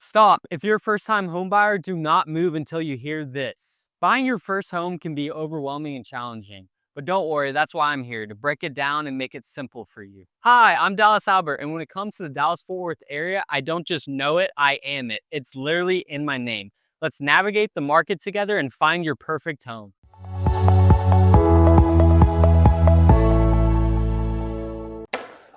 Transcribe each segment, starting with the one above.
Stop. If you're a first-time homebuyer, do not move until you hear this. Buying your first home can be overwhelming and challenging, but don't worry, that's why I'm here, to break it down and make it simple for you. Hi, I'm Dallas Albert, and when it comes to the Dallas-Fort Worth area, I don't just know it, I am it. It's literally in my name. Let's navigate the market together and find your perfect home.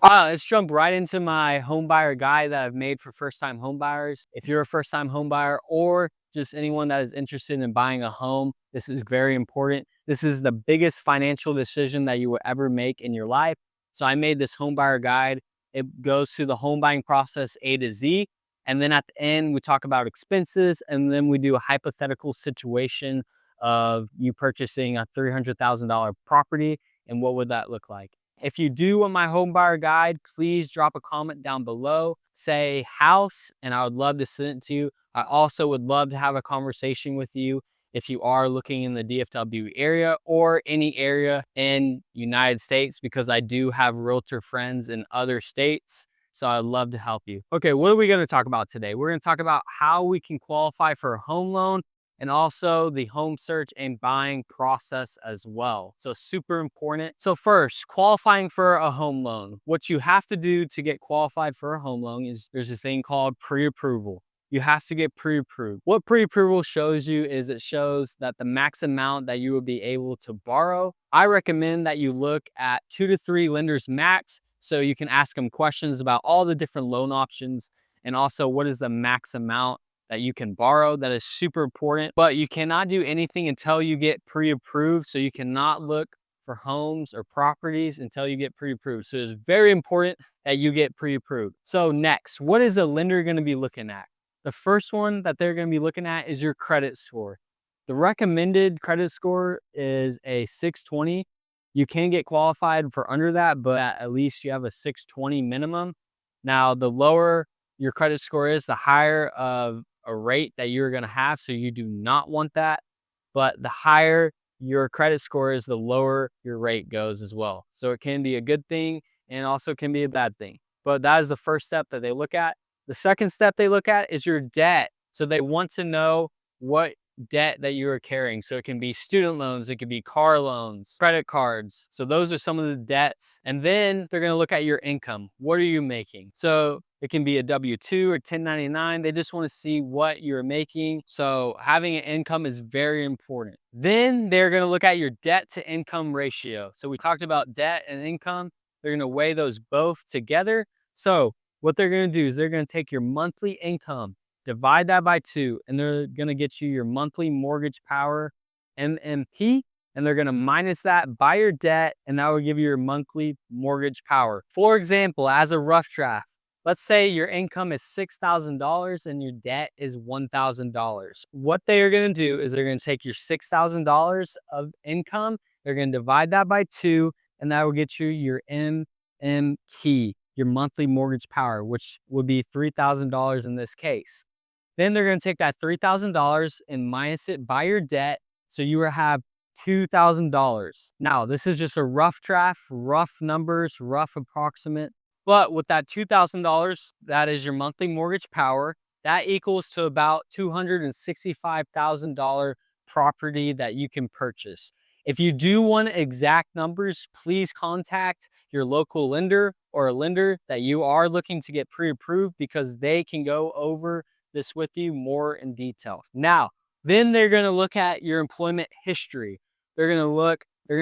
Let's jump right into my home buyer guide that I've made for first-time home buyers. If you're a first-time home buyer or just anyone that is interested in buying a home, this is very important. This is the biggest financial decision that you will ever make in your life. So I made this home buyer guide. It goes through the home buying process A to Z. And then at the end, we talk about expenses, and then we do a hypothetical situation of you purchasing a $300,000 property, and what would that look like? If you do want my home buyer guide, please drop a comment down below. Say house, and I would love to send it to you. I also would love to have a conversation with you if you are looking in the DFW area or any area in United States, because I do have realtor friends in other states. So I'd love to help you. Okay, what are we going to talk about today? We're going to talk about how we can qualify for a home loan, and also the home search and buying process as well. So super important. So first, qualifying for a home loan. What you have to do to get qualified for a home loan is there's a thing called pre-approval. You have to get pre-approved. What pre-approval shows you is it shows that the max amount that you will be able to borrow. I recommend that you look at 2 to 3 lenders max, so you can ask them questions about all the different loan options, and also what is the max amount that you can borrow. That is super important, but you cannot do anything until you get pre-approved. So you cannot look for homes or properties until you get pre-approved. So it's very important that you get pre-approved. So next, what is a lender going to be looking at? The first one that they're going to be looking at is your credit score. The recommended credit score is a 620. You can get qualified for under that, but at least you have a 620 minimum. Now, the lower your credit score is, the higher of a rate that you're going to have, so you do not want that. But the higher your credit score is, the lower your rate goes as well. So it can be a good thing and also can be a bad thing. But that is the first step that they look at. The second step they look at is your debt. So they want to know what debt that you are carrying. So it can be student loans, it could be car loans, credit cards. So those are some of the debts. And then they're going to look at your income. What are you making? So it can be a W-2 or 1099. They just want to see what you're making. So having an income is very important. Then they're going to look at your debt to income ratio. So we talked about debt and income. They're going to weigh those both together. So what they're going to do is they're going to take your monthly income, divide that by 2, and they're going to get you your monthly mortgage power, MMP, and they're going to minus that by your debt, and that will give you your monthly mortgage power. For example, as a rough draft, let's say your income is $6,000 and your debt is $1,000. What they are going to do is they're going to take your $6,000 of income, they're going to divide that by 2, and that will get you your MMP, your monthly mortgage power, which would be $3,000 in this case. Then they're going to take that $3,000 and minus it by your debt, so you will have $2,000. Now, this is just a rough draft, rough numbers, rough approximate. But with that $2,000, that is your monthly mortgage power. That equals to about $265,000 property that you can purchase. If you do want exact numbers, please contact your local lender or a lender that you are looking to get pre-approved, because they can go over this with you more in detail. Now, then they're going to look at your employment history. They're going to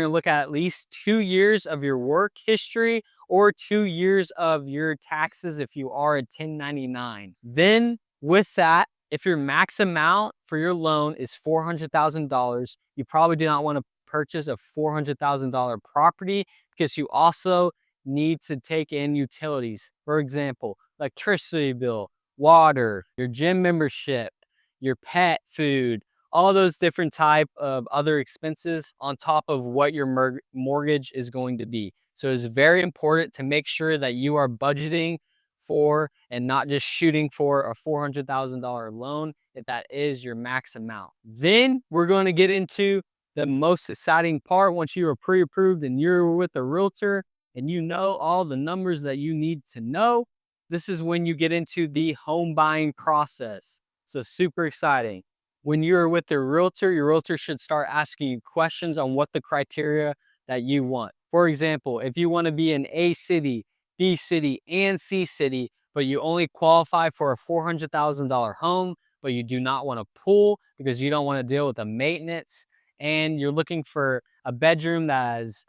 look at least 2 years of your work history or 2 years of your taxes if you are a 1099. Then with that, if your max amount for your loan is $400,000, you probably do not want to purchase a $400,000 property, because you also need to take in utilities. For example, electricity bill, water, your gym membership, your pet food, all those different type of other expenses on top of what your mortgage is going to be. So it's very important to make sure that you are budgeting for and not just shooting for a $400,000 loan if that is your max amount. Then we're going to get into the most exciting part. Once you are pre-approved and you're with a realtor and you know all the numbers that you need to know, this is when you get into the home buying process. So super exciting. When you're with your realtor should start asking you questions on what the criteria that you want. For example, if you want to be in A city, B city, and C city, but you only qualify for a $400,000 home, but you do not want a pool because you don't want to deal with the maintenance, and you're looking for a bedroom that has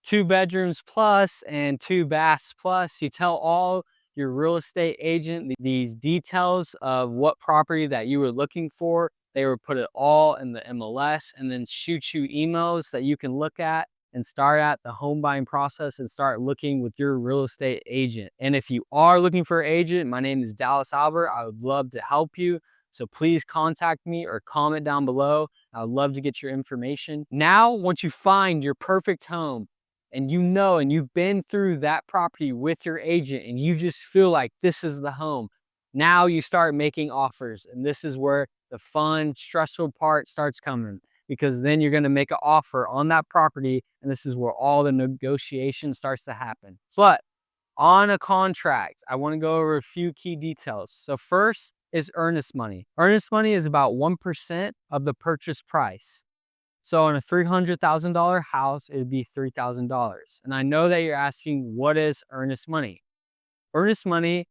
2 bedrooms plus and 2 baths plus. You tell all your real estate agent these details of what property that you were looking for. They would put it all in the MLS and then shoot you emails that you can look at and start at the home buying process and start looking with your real estate agent. And if you are looking for an agent, my name is Dallas Albert. I would love to help you. So please contact me or comment down below. I would love to get your information. Now, once you find your perfect home, and you know, and you've been through that property with your agent and you just feel like this is the home, now you start making offers. And this is where the fun, stressful part starts coming, because then you're going to make an offer on that property. And this is where all the negotiation starts to happen. But on a contract, I want to go over a few key details. So first is earnest money. Earnest money is about 1% of the purchase price. So on a $300,000 house, it would be $3,000. And I know that you're asking, what is earnest money? Earnest money,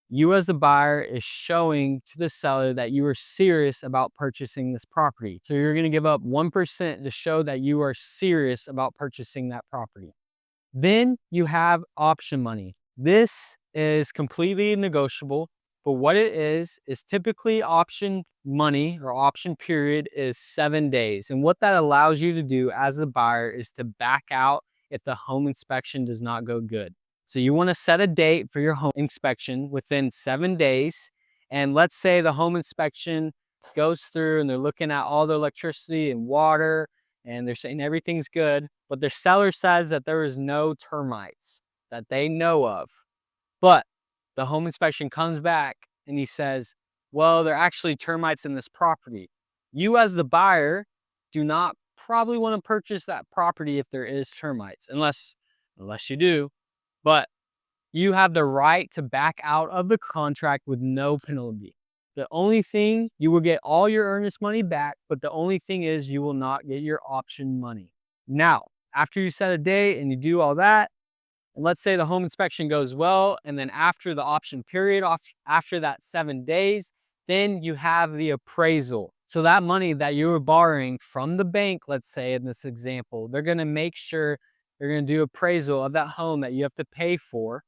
you as the buyer is showing to the seller that you are serious about purchasing this property. So you're going to give up 1% to show that you are serious about purchasing that property. Then you have option money. This is completely negotiable. But what it is typically option money or option period is 7 days. And what that allows you to do as the buyer is to back out if the home inspection does not go good. So you want to set a date for your home inspection within 7 days. And let's say the home inspection goes through and they're looking at all the electricity and water and they're saying everything's good, but the seller says that there is no termites that they know of. But the home inspection comes back and he says, well, there are actually termites in this property. You as the buyer do not probably want to purchase that property if there is termites, unless you do. But you have the right to back out of the contract with no penalty. The only thing, you will get all your earnest money back, but the only thing is you will not get your option money. Now, after you set a date and you do all that, and let's say the home inspection goes well, and then after the option period, after that 7 days, then you have the appraisal. So that money that you were borrowing from the bank, let's say in this example, they're gonna make sure they're gonna do appraisal of that home that you have to pay for.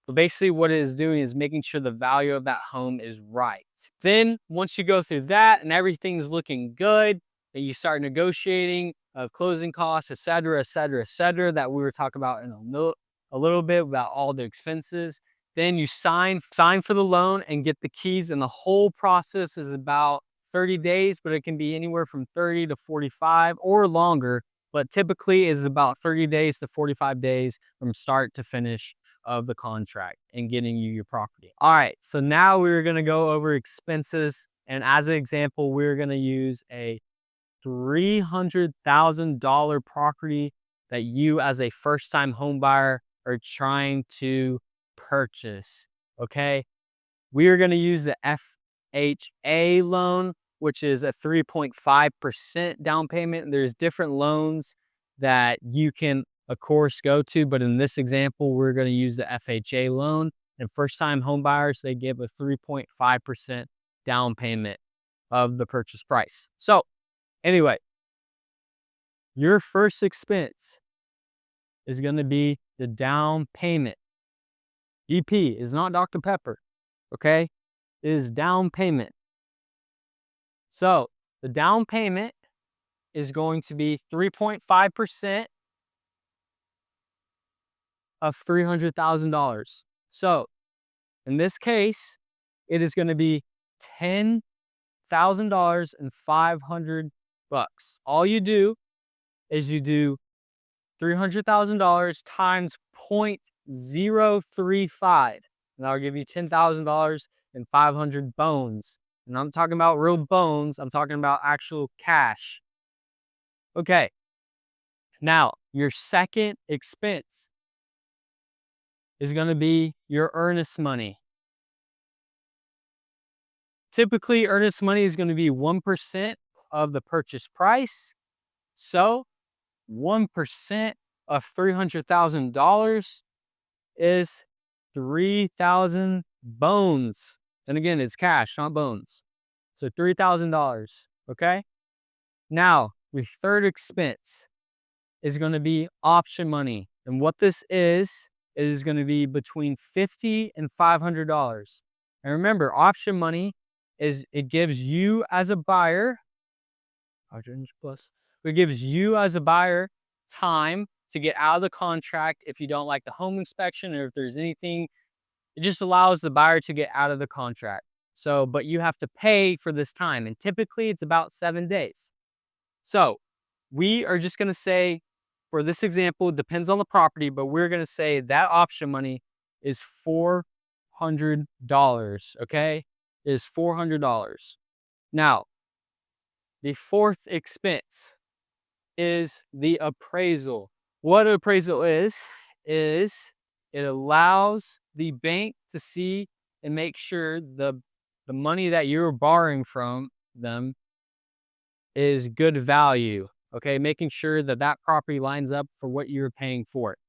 So basically what it is doing is making sure the value of that home is right. Then once you go through that and everything's looking good, then you start negotiating of closing costs, etc., etc., etc., that we were talking about in a little bit about all the expenses. Then you sign for the loan and get the keys, and the whole process is about 30 days, but it can be anywhere from 30 to 45 or longer, but typically is about 30 days to 45 days from start to finish of the contract and getting you your property. All right, so now we're gonna go over expenses, and as an example, we're gonna use a $300,000 property that you as a first-time home buyer are trying to purchase, okay? We are gonna use the FHA loan, which is a 3.5% down payment. There's different loans that you can, of course, go to, but in this example, we're gonna use the FHA loan. And first-time home buyers, they give a 3.5% down payment of the purchase price. So anyway, your first expense is going to be the down payment. EP is not Dr. Pepper, okay? It is down payment. So the down payment is going to be 3.5% of $300,000. So in this case, it is going to be $10,000 and $500. All you do is you do $300,000 times 0.035, and that'll give you $10,000 and 500 bones. And I'm talking about real bones. I'm talking about actual cash. Okay. Now, your second expense is going to be your earnest money. Typically, earnest money is going to be 1% of the purchase price. So 1% of $300,000 is 3,000 bones. And again, it's cash, not bones. So $3,000, okay? Now, the third expense is going to be option money. And what this is going to be between $50 and $500. And remember, option money is, it gives you as a buyer, it gives you as a buyer time to get out of the contract if you don't like the home inspection, or if there's anything. It just allows the buyer to get out of the contract. So, but you have to pay for this time, and typically it's about 7 days. So we are just going to say, for this example, it depends on the property, but we're going to say that option money is $400, okay? It is $400. Now, the fourth expense is the appraisal. What an appraisal is it allows the bank to see and make sure the money that you're borrowing from them is good value, okay? Making sure that that property lines up for what you're paying for it.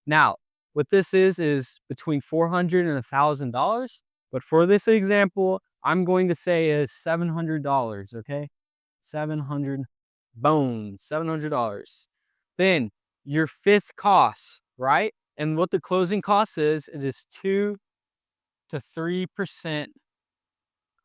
Now, what this is between $400 and $1,000, but for this example, I'm going to say is $700, okay? 700 bones, $700. Then your fifth cost, right? And what the closing cost is, it is 2 to 3%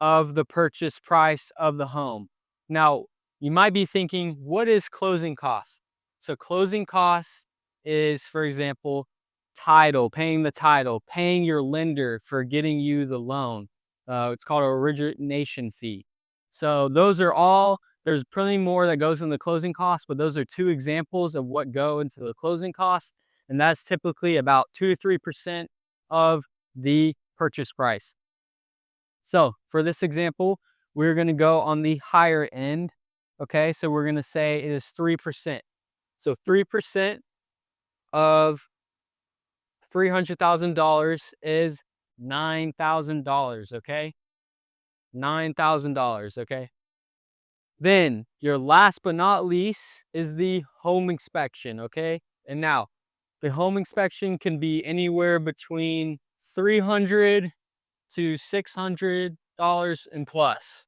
of the purchase price of the home. Now, you might be thinking, what is closing costs? So closing costs is, for example, title, paying the title, paying your lender for getting you the loan. It's called an origination fee. So those are all, there's plenty more that goes in the closing costs, but those are two examples of what go into the closing costs. And that's typically about 2 to 3% of the purchase price. So for this example, we're going to go on the higher end. Okay, so we're going to say it is 3%. So 3% of $300,000 is $9,000, okay? $9,000, okay? Then your last but not least is the home inspection, okay? And now the home inspection can be anywhere between $300 to $600 and plus.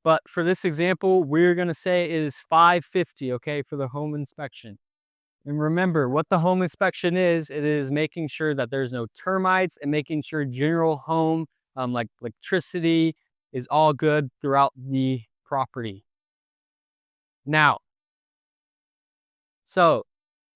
But for this example, we're going to say it is $550, okay, for the home inspection. And remember, what the home inspection is, it is making sure that there's no termites and making sure general home, like electricity, is all good throughout the property. Now, so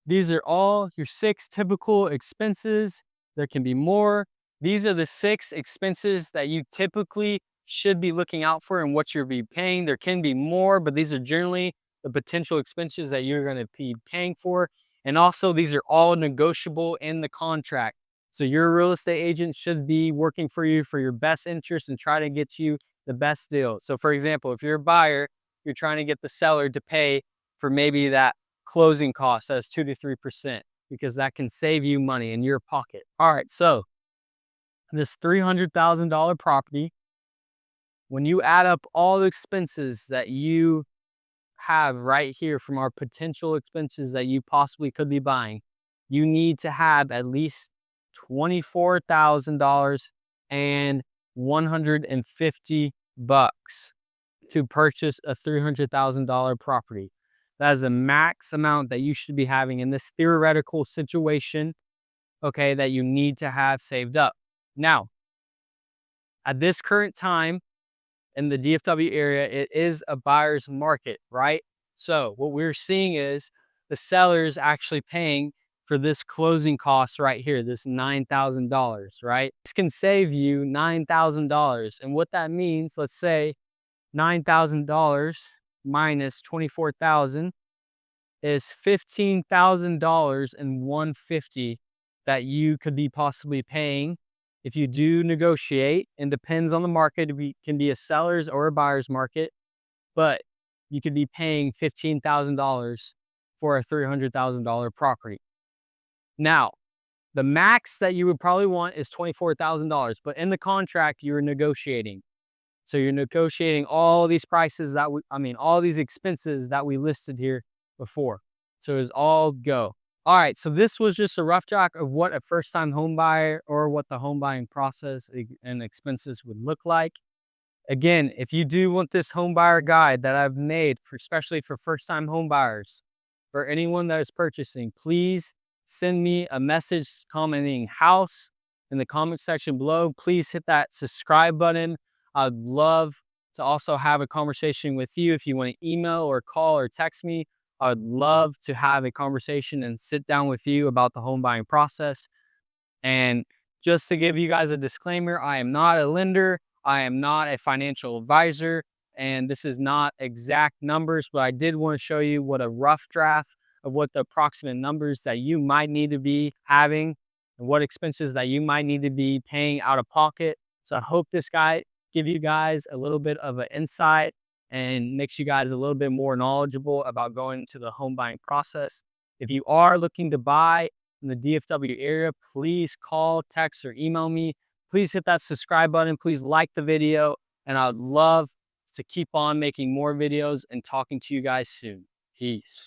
these are all your 6 typical expenses. There can be more. These are the 6 expenses that you typically should be looking out for and what you'll be paying. There can be more, but these are generally the potential expenses that you're going to be paying for. And also, these are all negotiable in the contract. So your real estate agent should be working for you for your best interest and try to get you the best deal. So for example, if you're a buyer, you're trying to get the seller to pay for maybe that closing cost as 2 to 3%, because that can save you money in your pocket. All right, so this $300,000 property, when you add up all the expenses that you have right here from our potential expenses that you possibly could be buying, you need to have at least $24,000 and $150 to purchase a $300,000 property. That is the max amount that you should be having in this theoretical situation, okay, that you need to have saved up. Now, at this current time in the DFW area, it is a buyer's market, right? So what we're seeing is the seller's actually paying for this closing cost right here, this $9,000, right? This can save you $9,000. And what that means, let's say $9,000 minus $24,000 is $15,000 and $150 that you could be possibly paying if you do negotiate. And depends on the market. It can be a seller's or a buyer's market, but you could be paying $15,000 for a $300,000 property. Now, the max that you would probably want is $24,000, but in the contract, you're negotiating. So you're negotiating all these prices that all these expenses that we listed here before. So it's all go. All right, so this was just a rough draft of what a first-time home buyer or what the home buying process and expenses would look like. Again, if you do want this home buyer guide that I've made for especially for first-time home buyers, for anyone that is purchasing, please send me a message commenting house in the comment section below. Please hit that subscribe button. I'd love to also have a conversation with you. If you want to email or call or text me, I'd love to have a conversation and sit down with you about the home buying process. And just to give you guys a disclaimer, I am not a lender. I am not a financial advisor, and this is not exact numbers, but I did want to show you what a rough draft of what the approximate numbers that you might need to be having and what expenses that you might need to be paying out of pocket. So I hope this guide give you guys a little bit of an insight and makes you guys a little bit more knowledgeable about going into the home buying process. If you are looking to buy in the DFW area, please call, text, or email me. Please hit that subscribe button. Please like the video. And I'd love to keep on making more videos and talking to you guys soon. Peace.